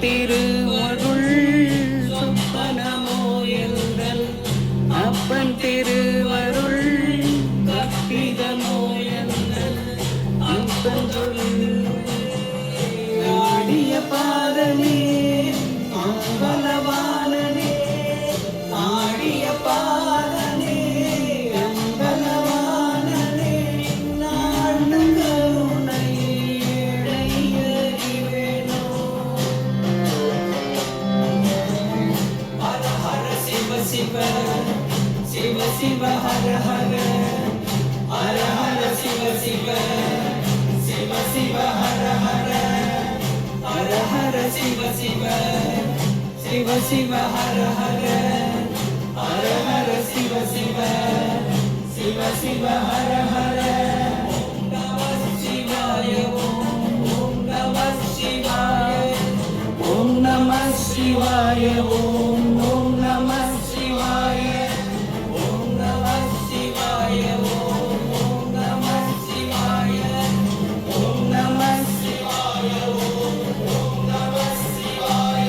திருவருள் சொப்பனமோ எந்தன் அப்பன் திருவருள் கற்பிதமோ எந்தன் அப்பன் ஆடிய பாதனே அம்பலவானனே ஆடிய பாதனே அம்பலவானனே நாளும் கருணை இழையறிவேனோ. ஹர ஹர சிவ சிவ சிவ சிவ ஹர ஹர ஹர ஹர சிவ சிவ சிவ சிவ ஹர ஹர ஹர ஹர சிவ சிவ சிவ சிவ ஹர ஹர ஹர ஹர சிவ சிவ சிவ சிவ ஹர ஹர. ஓம் நம சிவாய ஓம் நம சிவாய ஓம் நம சிவாய ஓம் நம சிவாய ஓம் நம சிவாய ஓம் நம சிவாய ஓம் நம சிவாய ஓம் நம சிவாய.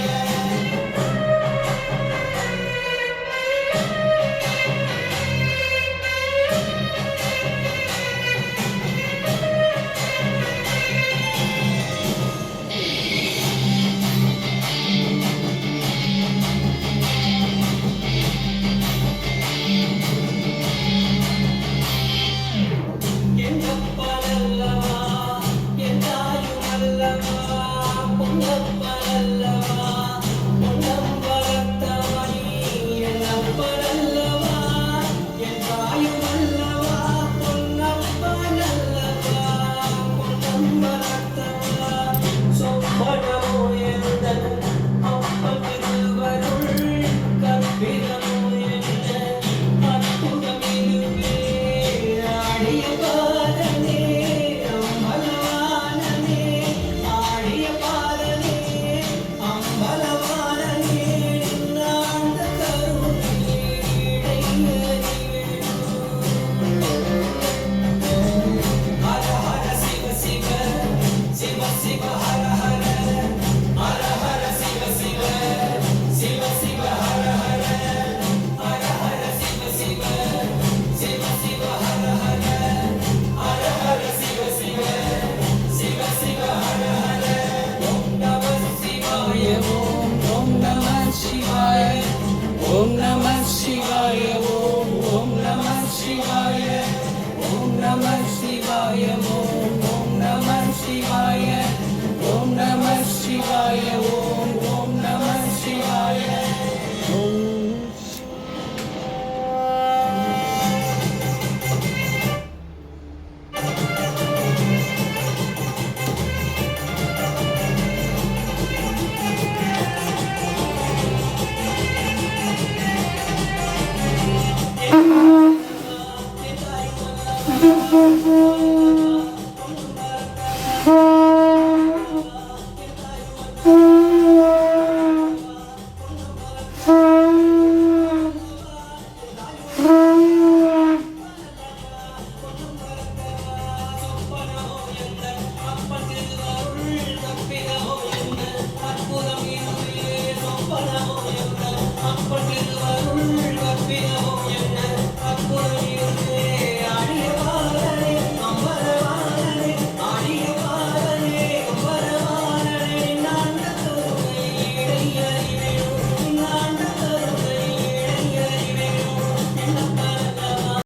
Om Namah Shivaya Om Namah Shivaya Om Namah Shivaya Om Namah Shivaya Om Namah Shivaya Om Namah Shivaya. Om